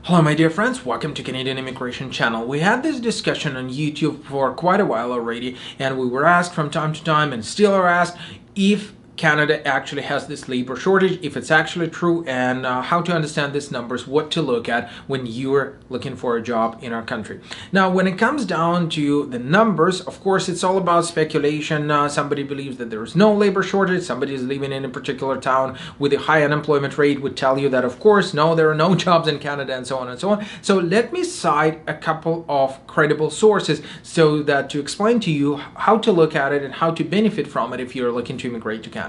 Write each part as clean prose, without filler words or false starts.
Hello my dear friends, welcome to Canadian Immigration Channel. We had this discussion on YouTube for quite a while already, and we were asked from time to time and still are asked if Canada actually has this labor shortage, if it's actually true, and how to understand these numbers, what to look at when you're looking for a job in our country. Now, when it comes down to the numbers, of course, it's all about speculation. Somebody believes that there is no labor shortage. Somebody is living in a particular town with a high unemployment rate would tell you that, of course, no, there are no jobs in Canada, and so on and so on. So let me cite a couple of credible sources so that to explain to you how to look at it and how to benefit from it if you're looking to immigrate to Canada.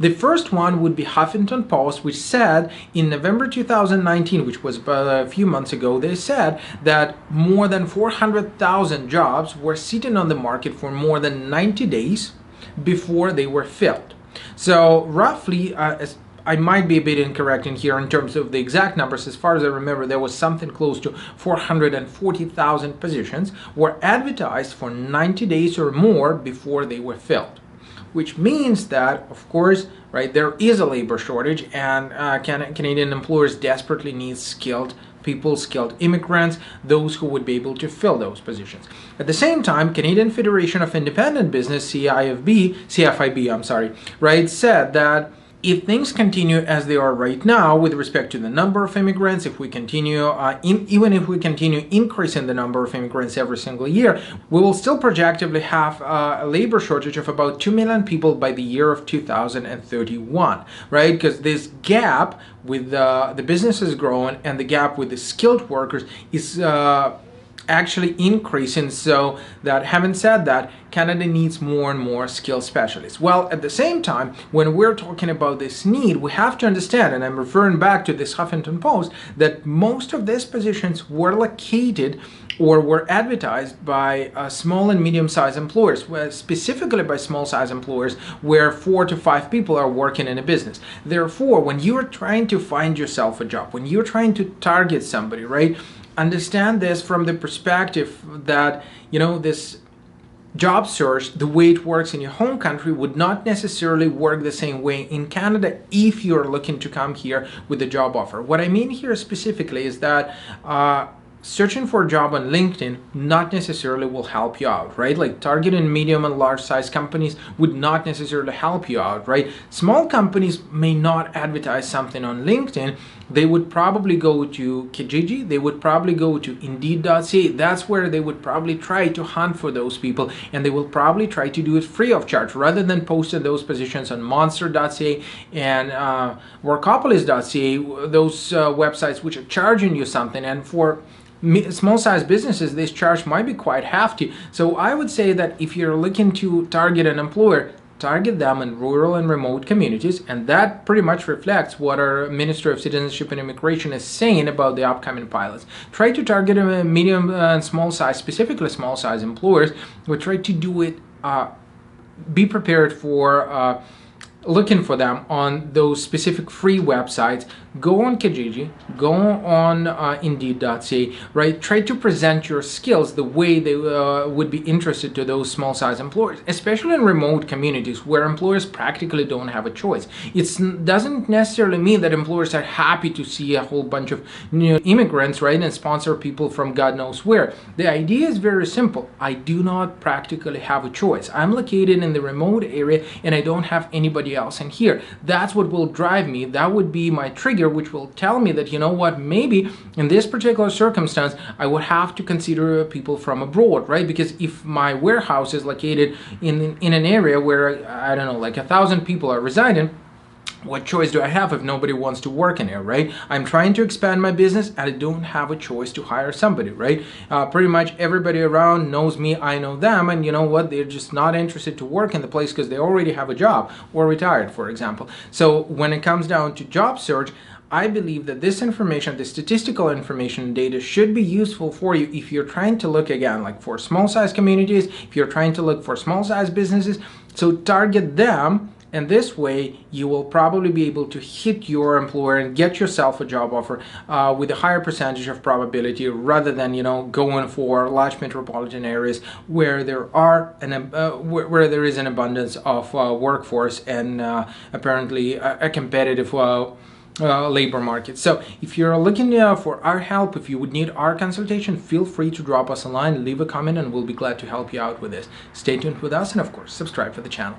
The first one would be Huffington Post, which said in November 2019, which was about a few months ago, they said that more than 400,000 jobs were sitting on the market for more than 90 days before they were filled. So roughly, I might be a bit incorrect in here in terms of the exact numbers. As far as I remember, there was something close to 440,000 positions were advertised for 90 days or more before they were filled. Which means that, of course, right, there is a labor shortage, and Canadian employers desperately need skilled people, skilled immigrants, those who would be able to fill those positions. At the same time, Canadian Federation of Independent Business, CFIB, right, said that if things continue as they are right now with respect to the number of immigrants, if we continue, even if we continue increasing the number of immigrants every single year, we will still projectively have a labor shortage of about 2 million people by the year of 2031, right? Because this gap with the businesses growing and the gap with the skilled workers is actually increasing, so that having said that, Canada needs more and more skilled specialists. Well, at the same time, when we're talking about this need, we have to understand, and I'm referring back to this Huffington Post, that most of these positions were located or were advertised by small and medium-sized employers, specifically by small-sized employers where 4 to 5 people are working in a business. Therefore, when you're trying to find yourself a job, when you're trying to target somebody, right, understand this from the perspective that, you know, this job search, the way it works in your home country, would not necessarily work the same way in Canada if you're looking to come here with a job offer. What I mean here specifically is that searching for a job on LinkedIn not necessarily will help you out, right? Like targeting medium and large size companies would not necessarily help you out, right? Small companies may not advertise something on LinkedIn. They would probably go to Kijiji, they would probably go to Indeed.ca. That's where they would probably try to hunt for those people, and they will probably try to do it free of charge rather than posting those positions on Monster.ca and Workopolis.ca, those websites which are charging you something. And for small-sized businesses, this charge might be quite hefty. So I would say that if you're looking to target an employer, target them in rural and remote communities, and that pretty much reflects what our Minister of Citizenship and Immigration is saying about the upcoming pilots. Try to target a medium and small size, specifically small size employers, but try to do it, be prepared for looking for them on those specific free websites. Go on Kijiji, go on Indeed.ca, right? Try to present your skills the way they would be interested to those small size employers, especially in remote communities where employers practically don't have a choice. It doesn't necessarily mean that employers are happy to see a whole bunch of new immigrants, right, and sponsor people from God knows where. The idea is very simple. I do not practically have a choice. I'm located in the remote area and I don't have anybody else in here. That's what will drive me. That would be my trigger, which will tell me that, you know what, maybe in this particular circumstance I would have to consider people from abroad, right? Because if my warehouse is located in an area where, I don't know, like 1,000 people are residing, what choice do I have if nobody wants to work in here, right? I'm trying to expand my business and I don't have a choice to hire somebody, right? Pretty much everybody around knows me, I know them, and you know what? They're just not interested to work in the place because they already have a job or retired, for example. So when it comes down to job search, I believe that this information, the statistical information and data, should be useful for you if you're trying to look, again, like for small size communities, if you're trying to look for small size businesses. So target them, and this way you will probably be able to hit your employer and get yourself a job offer with a higher percentage of probability, rather than, you know, going for large metropolitan areas where there is an abundance of workforce and apparently a competitive labor market. So if you're looking for our help, if you would need our consultation, feel free to drop us a line, leave a comment, and we'll be glad to help you out with this. Stay tuned with us, and of course, subscribe for the channel.